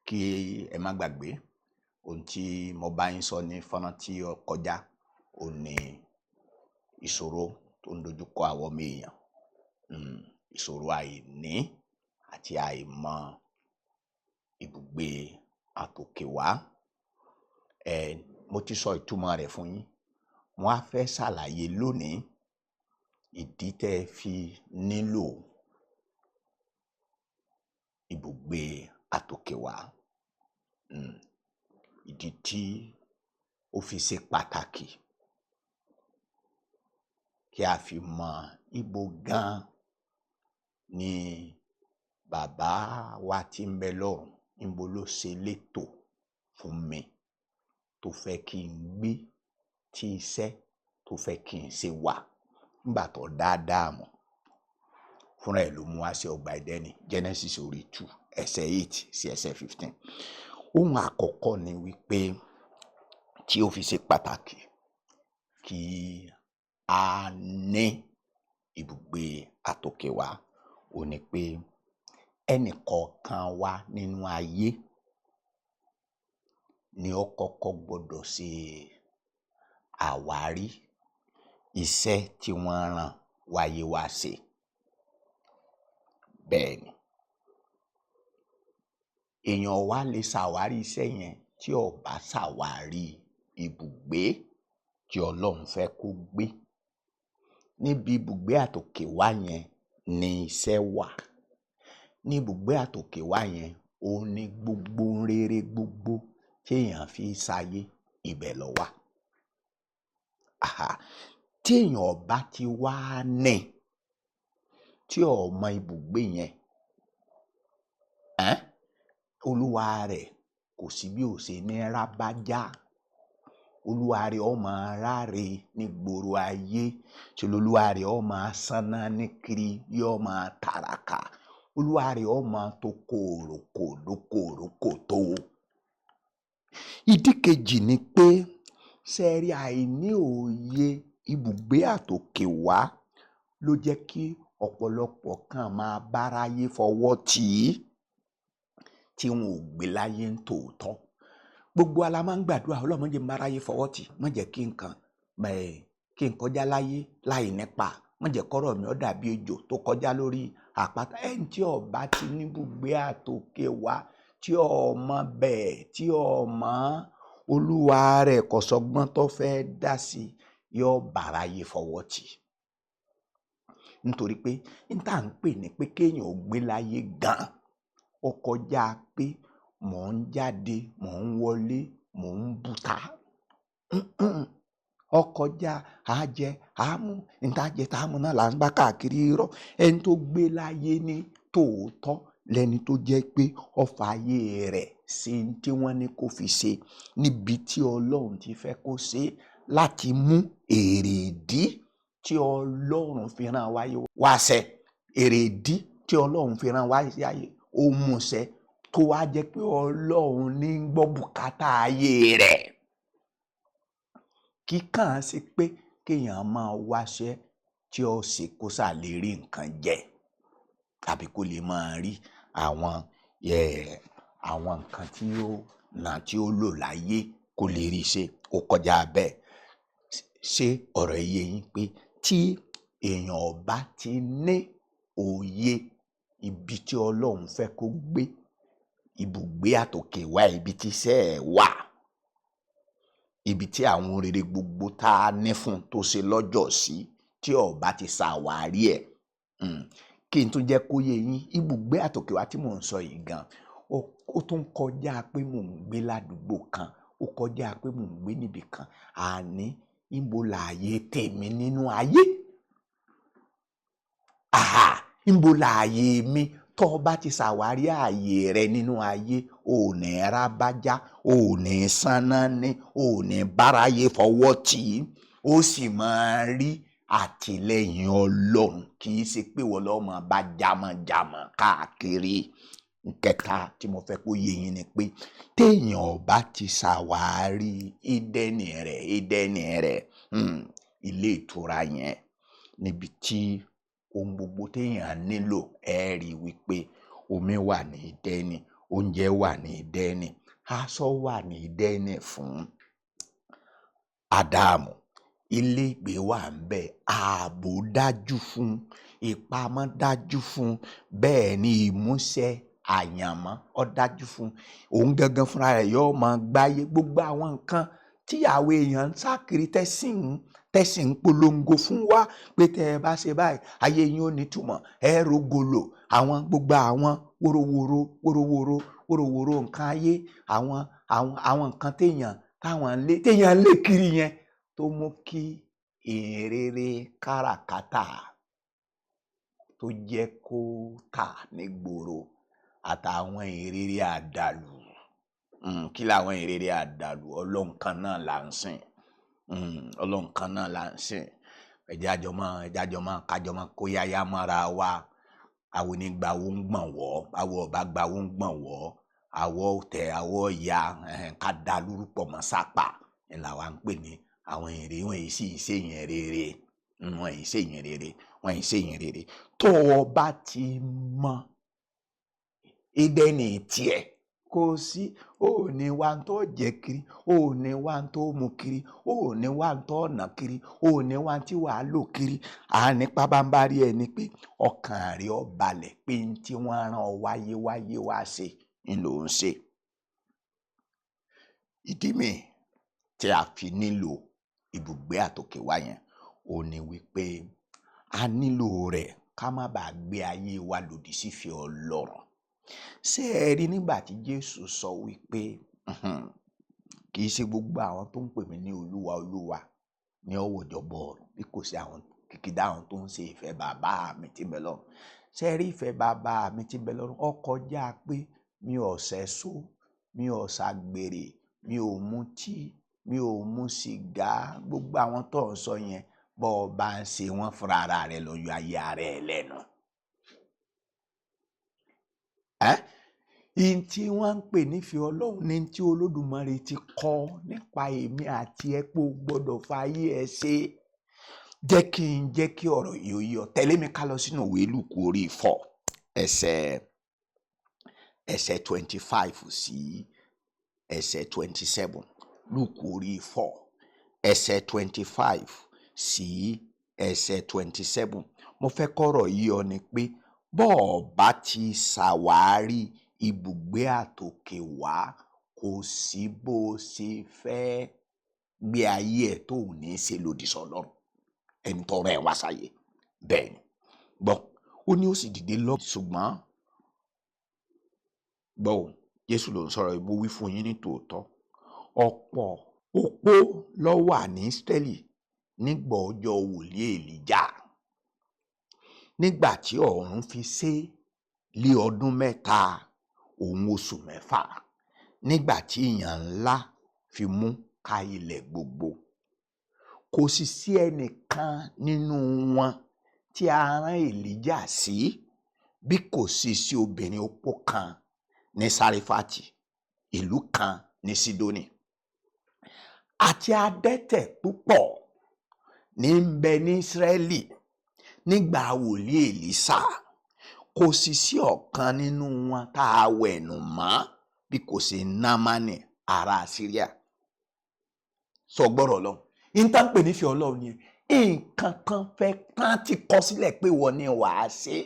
kí ẹ má gbàgbé ohun tí mo bá yín sọ ní fọ́nrán tí ó kọjá, ó ní ìṣòro tó ń dojúkọ àwọn ọmọ èèyàn, ìṣòro àìní àti àìmọ ibùgbé àtòkèwá. Mo ti sọ ìtumọ̀ rẹ̀ fún yín. Mo á fẹ́ ṣàlàyé lónìí ìdí tẹ́ ẹ fi nílò ibùgbé àtòkèwá, ìdí tí ó fi ṣe pàtàkì kí a fi mọ ibo gan ni bàbá wa tí ń bẹ lọ́run, níbo ló ṣe létò fún mi tó fẹ́ kí n gbé, tí iṣẹ́ tó fẹ́ kí n ṣe wà nígbà tó dáadáa mọ̀. Fúnra ẹ̀ ló mú wá sí ọgbà Édẹ́nì, Genesis orí 2 ẹsẹ̀ 8 sí ẹsẹ̀ 15. Ohun àkọ́kọ́ ni wípé tí ó fi ṣe pàtàkì kí a ní ibùgbé àtòkèwá, ó ní pé ẹnìkọ̀ọ̀kan wa nínú ayé ni ó kọ́kọ́ gbọ́dọ̀ ṣe àwárí iṣẹ́ tí wọ́n rán wáyé wá ṣe. Bẹ́ẹ̀ni, èèyàn wá lè ṣàwárí iṣẹ́ yẹn tí ó bá ṣàwárí ibùgbé tí Ọlọ́run fẹ́ kó gbé. Níbi ibùgbé àtòkèwá yẹn ni iṣẹ́ wà. Ní ibùgbé àtòkèwá yẹn, ó ní gbogbo rere gbogbo tí èèyàn fi ṣayé, ibẹ̀ ló wà. Tí èèyàn bá ti wá ní, tí ó mọ ibùgbé yẹn, olúwa rẹ̀ kò sí bí ó ṣe ní rábájá. Olúwa rẹ̀ ó máa ráre ní gbòòrò ayé, ṣe lolúwa rẹ̀ ó máa sáná ní kiri, yóò máa tàràkà. Olúwa rẹ̀ ó máa tó kòròkò tó. Ìdí kejì ni pé ṣé rí àìní òye ibùgbé àtòkèwá ló jẹ́ kí ọ̀pọ̀lọpọ̀ kan máa báráyé fọwọ́ tì í tí wọn ò gbé láyé ń tòótọ́. Gbogbo wa la máa ń gbàdúrà, Ọlọ́run má jẹ́ n báráyé fọwọ́ tì, má jẹ́ kí n kọjá láyé láì nípa, má jẹ́ kọ́rọ̀ mi ó dàbí ejò tó kọjá lórí àpáta. Ẹni tí ó bá ti ní ibùgbé àtòkèwá, tí ó mọ bẹ́ẹ̀, tí ó mọ olúwa rẹ̀ kò sọgbọ́n tó fẹ́ dá sí, yóò báráyé fọwọ́ tì. Nítorí pé n tá ń pè ní pé kéèyàn ò gbé láyé gan, ó kọjá pé mò ń jáde, mò ń wọlé, mò ń bùtà. Ó kọjá àjẹ, àmú, ìtajẹ tààmú náà là ń bá káàkiri irọ́. Ẹni tó gbé láyé ní tòótọ́ lẹni tó jẹ́ pé ó fàyè rẹ̀ ṣe tí wọ́n ní kó fi ṣe níbi tí Ọlọ́run ti fẹ́ kó ṣe, láti mú èrèdí tí Ọlọ́run fi rán wáyé wá ṣẹ. Èrèdí tí Ọlọ́run fi rán wáyé ayé, ó mú ṣẹ, tó wá jẹ́ pé Ọlọ́run ní gbọ́ bùkátà ayé rẹ̀. Kì í kàn sí pé kéèyàn máa wáṣẹ́ tí ó ṣe kó ṣáà lè rí nǹkan jẹ, tàbí kó lè máa rí àwọn nǹkan tí ó lò láyé kó lè rí ṣe. Ó kọjá bẹ́ẹ̀. Ṣé ọ̀rọ̀ yé yín pé tí èèyàn ò bá ti ní òye ibi tí Ọlọ́run fẹ́ kó gbé, ibùgbé àtòkèwá, ibi tí iṣẹ́ ẹ̀ wà, ibi tí àwọn rere gbogbo tá a ní fún tó ṣe lọ́jọ́ sí, tí ó bá ti ṣàwárí ẹ̀, kí n tún jẹ́ kó yé yín, ibùgbé àtòkèwá tí mò ń sọ yìí gan, ó tún kọjá pé mò ń gbé ládùúgbò kan, ó kọjá pé mò ń gbé níbì kan. Àní níbo láàyè tèmi nínú ayé? Níbo láàyè mi? Tó o bá ti ṣàwárí ààyè rẹ nínú ayé, ò ní rábájá, ò ní sáná ní, ò ní báráyé fọwọ́ tì í, ó sì máa rí àtìlẹ́yìn Ọlọ́run. Kì í ṣe pé wọ́n lọ́ máa bá jámọ̀jámọ̀ káàkiri. Nkẹta tí mo fẹ́ kó yé yín ni pé téèyàn ò bá ti ṣàwárí Édẹ́nì rẹ̀, ilé ìtura yẹn, níbi tí ohun gbogbo téèyàn nílò, ẹ rí wípé omi wà ní Édẹ́nì, oúnjẹ wà ní Édẹ́nì, aṣọ wà ní Édẹ́nì fún Ádámù, ilégbé wà ń bẹ, ààbò dájú fún, ìpamọ́ dájú fún, bẹ́ẹ̀ ni ìmúṣẹ àyànmọ́ ó dájú fún. Òun gangan fúnra rẹ̀ yóò máa gbáyé gbogbo àwọn nǹkan tí àwọn èèyàn ń sákiri tẹ́sí ń polongo fún wa pé tẹ́ ẹ bá ṣe báyìí ayé yín ò ní túmọ̀, ẹ rògolo àwọn gbogbo àwọn wórówóró nǹkan ayé, àwọn nǹkan téèyàn lé kiri yẹn tó mú kí ìrere káràkátà tó jẹ́ kó tà nígboro àtàwọn ìrere àdàlù. Kí làwọn ìrere àdàlù? Ọlọ́run kan náà là ń sìn. Ọlọ́run kan náà là ń sìn. Kájọ máa kó yáyá mọ́ra wa. Àwọn onígbàwó ń gbọ̀n wọ́, àwọn ọba gbàwó ń gbọ̀n wọ́, àwọ̀ tẹ̀ àwọ̀ ya ká da lórúkọ mọ́ sápà ni làwa ń pè ní àwọn èrè. Wọ́n yìí sì ṣèyàn rere. Wọ́n yìí ṣèyàn rere. Tó o bá ti mọ Édẹ́nì tiẹ̀, kò sí ò ní wá tó jẹ kiri, ò ní wá tó mu kiri, ò ní wá tó ọ̀nà kiri, ò ní wá tí wàá lò kiri. Nípa bá ń bá rí ẹni pé ọkàn rẹ̀ ó balẹ̀ pé tí wọ́n rán ọ wáyé wá ṣe ń lò ń ṣe. Ìdí mi tí a fi nílò ibùgbé àtòkèwá yẹn ò ní wípé a nílò rẹ̀ ká má bàa gbé ayé wa lòdì sífẹ́ Ọlọ́run. Ṣé ẹ rí nígbà tí Jésù sọ wípé kì í ṣe gbogbo àwọn tó ń pè mí ní Olúwa Olúwa ní ọwọ́ ìjọba ọ̀run, bí kò sí àwọn kìkìdá àwọn tó ń ṣe ìfẹ́ bàbá mi tí ń bẹ lọ́run. Ṣé ẹ rí ìfẹ́ bàbá mi tí ń bẹ lọ́run? Ó kọjá pé mi ò ṣẹ̀ṣó, mi ò ṣàgbèrè, mi ò mutí, mi ò mu sìgá. Gbogbo àwọn tó ń sọ yẹn bọ́ ọ bá ń ṣe wọ́n fúnra ara rẹ̀ lọ yọ ayé ara ẹ̀ lẹ́nu. Ìyìn tí wọ́n ń pè nífẹ̀ẹ́ Ọlọ́run ní tí Olódùmarè ti kọ́ nípa èmi àti ẹ pé o gbọ́dọ̀ fàyè ẹ ṣe. Jẹ́ kí ọ̀rọ̀ yìí yọ. Tẹ̀lé mi ká lọ sínú ìwé Lúùkù orí 4 ẹsẹ̀ 25 sí ẹsẹ̀ 27. Lúùkù orí 4 ẹsẹ̀ 25 sí ẹsẹ̀ 27. Mo fẹ́ kọ́rọ̀ yìí ọ ni pé bọ́ọ̀ bá ti ṣàwárí ibùgbé àtòkè wá, kò sí bó ṣe fẹ́ gbé ayé ẹ̀ tó ní ṣe lòdì sọ́lọ́run ẹni tọrọ ẹ̀ wá sáyé. Bẹ́ẹ̀ ni gbọ́, ó ní ó sì dìde lọ. Ṣùgbọ́n gbọ́, Jésù ló ń sọ̀rọ̀. Mo wí fún yín ní tòótọ́, ọ̀pọ̀ opó ló wà ní Ísírẹ́lì nígbà ọjọ́ wòlíì Èlíjà, nígbà tí ọ̀run fi sé lé ọdún 3 òun oṣù 6, nígbà tí ìyàn ńlá fi mú ká ilẹ̀ gbogbo. Kò sì sí ẹnìkan nínú wọn tí a rán Èlíjà sí, bí kò sì sí obìnrin opó kan ní Sárífátì, ìlú kan ní Sídónì, àti adẹ́tẹ̀ púpọ̀ ní ń bẹ ní Ísírẹ́lì nígbà wòlíì Èlíṣà. Kò sì sí ọ̀kan nínú wọn tá a wẹ̀nù mọ́ bí kò ṣe Námánì ará Síríà. Sọ gbọ́rọ̀ lọ. Ìtàn pè nífẹ̀ẹ́ Ọlọ́run yẹn, nǹkan kan fẹ́ kán ti kọ sílẹ̀ pé wọ́n ní wàá ṣe.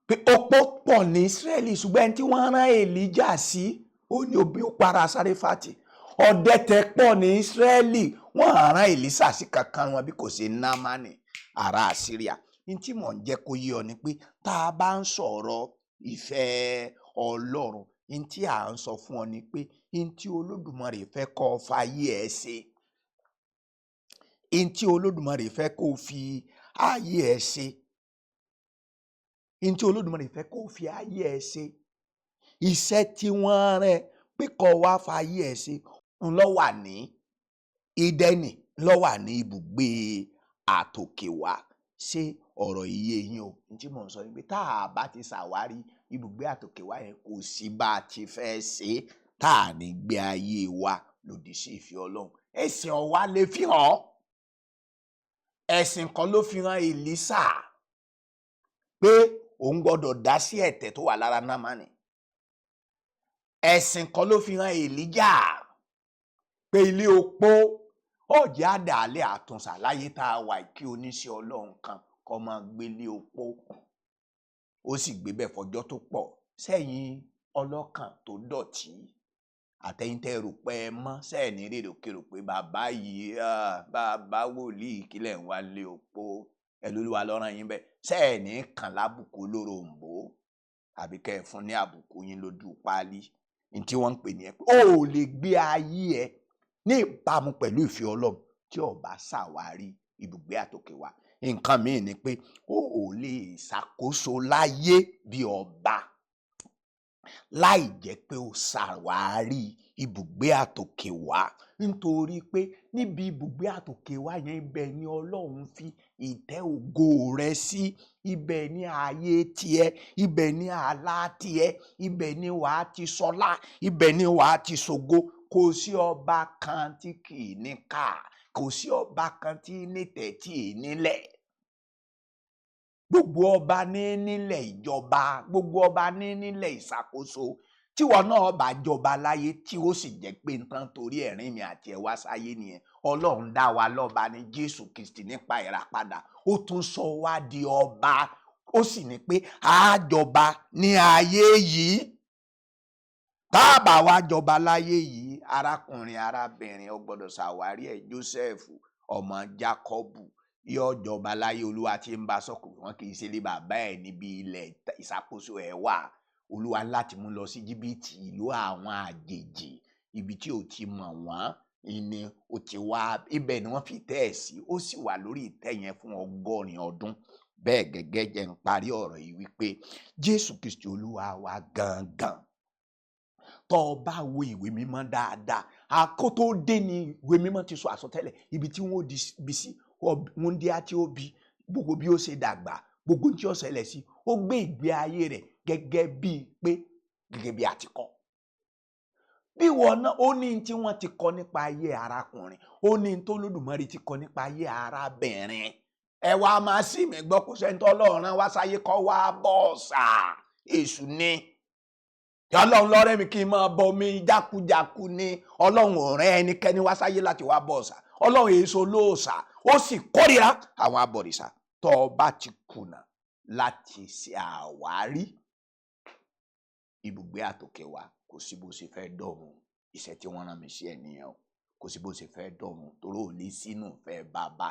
Pé opó pọ̀ ní Ísírẹ́lì, ṣùgbọ́n ẹni tí wọ́n rán Èlíjà sí ó ní obìnrin opó ará Sárífátì. Ọ̀dẹ̀tẹ̀ pọ̀ ní Ísírẹ́lì, wọ́n rán Èlíṣà sí kankan wọn bí kò ṣe Námánì ará Síríà. Ní tí mò ń jẹ́ kó yé ọ ni pé tá a bá ń sọ̀rọ̀ ìfẹ́ Ọlọ́run, ní tí à ń sọ fún ọ ni pé ní tí Olódùmarè fẹ́ kó fàyè ẹ ṣe, ní tí Olódùmarè fẹ́ kó fi ayé ẹ ṣe, ní tí Olódùmarè fẹ́ kó fi ayé ẹ ṣe, iṣẹ́ tí wọ́n rán pé kó wá fàyè ẹ ṣe ló wà ní Édẹ́nì, ló wà ní ibùgbé àtòkèwá. Ṣé ọ̀rọ̀ iye yín o? Ní tí mò ń sọ ni pé tá a bá ti ṣàwárí ibùgbé àtòkèwá yẹn, kò sí bá a ti fẹ́ ṣe tá a ní gbé ayé wa lòdì sí ìfẹ́ Ọlọ́run. Ẹ̀sìn ọ̀wá lè fi hàn. Ẹ̀sìn kan ló fi hàn Èlíṣà pé òun gbọ́dọ̀ dá sí ẹ̀tẹ̀ tó wà lára Námánì. Ẹ̀sìn kan ló fi hàn Èlíjà pé ilé opó ọ̀jẹ̀ àdàlẹ́ àtúnṣà láyé tá a wà kí oníṣẹ́ Ọlọ́run kan kó máa gbélé opó, ó sì gbé bẹ́ẹ̀ fọjọ́ tó pọ̀. Sẹ́yìn ọlọ́kàn tó dọ̀tí àtẹ̀yin tẹ́ rò pé ẹ mọ́, sẹ́ẹ̀ní rèrò kérò pé bàbá yìí bàbá wòlíì kílẹ̀ ń wá lé opó ẹlòlúwa lọ́ràn yín bẹ́ẹ̀, sẹ́ẹ̀ní kàn lábùkù olóròǹbó àbí kẹ́ ẹ fún ní àbùkù yín lójú páálí. Ní tí wọ́n ń pè ní ẹ pé ó lè gbé ayé ẹ ní ìbámu pẹ̀lú ìfẹ́ Ọlọ́run tí ó bá ṣàwárí ibùgbé àtòkè wá. Nǹkan míì ni pé ó lè ṣàkóso láyé bí ọba láì jẹ́ pé ó ṣàwárí ibùgbé àtòkè wá, nítorí pé níbi ibùgbé àtòkè wá yẹn ibẹ̀ ni Ọlọ́run fi ìtẹ́ ògo rẹ̀ sí, ibẹ̀ ni ààyè tiẹ̀, ibẹ̀ ni àlá tiẹ̀, ibẹ̀ ni wàá ti ṣọlá, ibẹ̀ ni wàá ti ṣògo. Kò sí ọba kan tí kì í ní ká, kò sí ọba kan tí nítẹ̀ tí ì nílẹ̀. Gbogbo ọba ní nílẹ̀ ìjọba, gbogbo ọba ní nílẹ̀ ìṣàkóso. Tíwọ náà bá jọba láyé tí ó sì jẹ́ pé nǹkan torí ẹ̀rín mi àti ẹ̀ wá sáyé nìyẹn. Ọlọ́run dá wa lọ́ba ní Jésù Kristi nípa ìràpadà, ó tún sọ wá di ọba, ó sì ní pé a jọba ní ayé yìí. Tá a bá wá jọba láyé yìí, arákùnrin arábìnrin ó gbọ́dọ̀ ṣàwárí ẹ̀. Jósẹ́fù ọmọ Jákọ́bù yóò jọba láyé, Olúwa tí ń bá sọ̀kò wọn kì í ṣe lé bàbá ẹ̀ níbi ilẹ̀ ìṣàkóso ẹ̀ wà. Olúwa láti mú lọ sí Íjíbítì, ìlú àwọn àjèjì, ibi tí ò ti mọ̀ wọ́n ni ó ti wá, ibẹ̀ ni wọ́n fi tẹ́ ẹ̀ sí, ó sì wà lórí ìtẹ́ yẹn fún 100 ọdún. Bẹ́ẹ̀ gẹ́gẹ́ jẹ́ ń parí ọ̀rọ̀ yìí wípé Jésù Kristi Olúwa wa gangan. Tó o bá wo ìwé mímọ́ dáadáa, àkótó dé ni ìwé mímọ́ ti sọ àsọtẹ́lẹ̀ ibi tí wọ́n di bí sí, wọ́n dí àti ó bí, gbogbo bí ó ṣe dàgbà, gbogbo tí ó ṣẹlẹ̀ sí, ó gbé ìgbé ayé rẹ̀ gẹ́gẹ́ bí àtikọ́. Bí wọn náà ó ní tí wọ́n ti kọ nípa ayé arákùnrin, ó ní tó Olódùmarè ti kọ nípa ayé arábìnrin. Ẹ wá máa sì mí gbọ́ kó sẹ́ni tó Ọlọ́run wá sáyé kọ́ wá bọ́ọ̀sà, èṣù ni. Ọlọ́run lọ́rẹ́ mi kí n máa bọ mi jákujàku ni. Ọlọ́run ò rán ẹnikẹ́ni wá sáyé láti wá bọ́ọ̀sà. Ọlọ́run èso lóòsà, ó sì kórìíra àwọn abọ̀rìṣà. Tó o bá ti kùnà láti ṣe àwárí ibùgbé àtòkè wá, kò sí bó ṣe fẹ́ dọ̀run. Iṣẹ́ tí wọ́n rán mi sí ẹnìyẹn o. Kò sí bó ṣe fẹ́ dọ̀run torí ò ní sínú ìfẹ́ bàbá.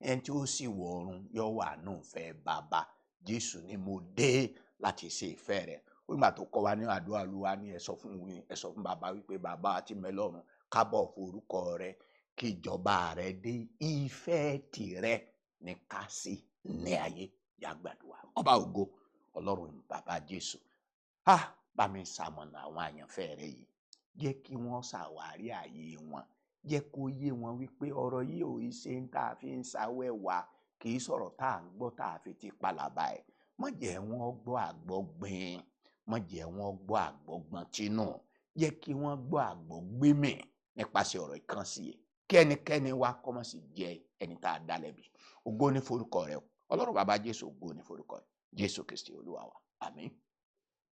Ẹni tí ó sì wọ ọ̀run yóò wà nínú ìfẹ́ bàbá. Jésù ni mo dé láti ṣe ìfẹ́ rẹ̀. Nígbà tó kọ́ wa ní àdúrà, Olúwa ní ẹ sọ fún bàbá wípé bàbá tí ń bẹ lọ́run, kábọ̀ fún orúkọ rẹ, kí ìjọba rẹ dé, ìfẹ́ tìrẹ ní ká sí ní ayé. Yàgbàdúrà ọba ògo Ọlọ́run bàbá Jésù. Bá mi ṣamọ̀nà àwọn àyànfẹ́ rẹ yìí, jẹ́ kí wọ́n ṣàwárí ààyè wọn, jẹ́ kó yé wọn wípé ọ̀rọ̀ yìí ò ṣe ń tá a fi ń ṣàwẹ́wà, kì í sọ̀rọ̀ tá à ń gbọ́ tá a fi ti palàbà ẹ̀. Má jẹ́ wọ́n gbọ́ àgbọ́gbìn, má jẹ́ wọ́n gbọ́ àgbọ́gbọ́n tínú, jẹ́ kí wọ́n gbọ́ àgbọ́gbémì nípasẹ̀ ọ̀rọ̀ ìkànsí yìí. Kí ẹnikẹ́ni wá kọ́ mọ́ sí jẹ́ ẹni tá a dá lẹ́bi. Ògo ní forúkọ rẹ, Ọlọ́run bàbá Jésù, ògo ní forúkọ rẹ, Jésù Kristi Olúwa wa. Àmín.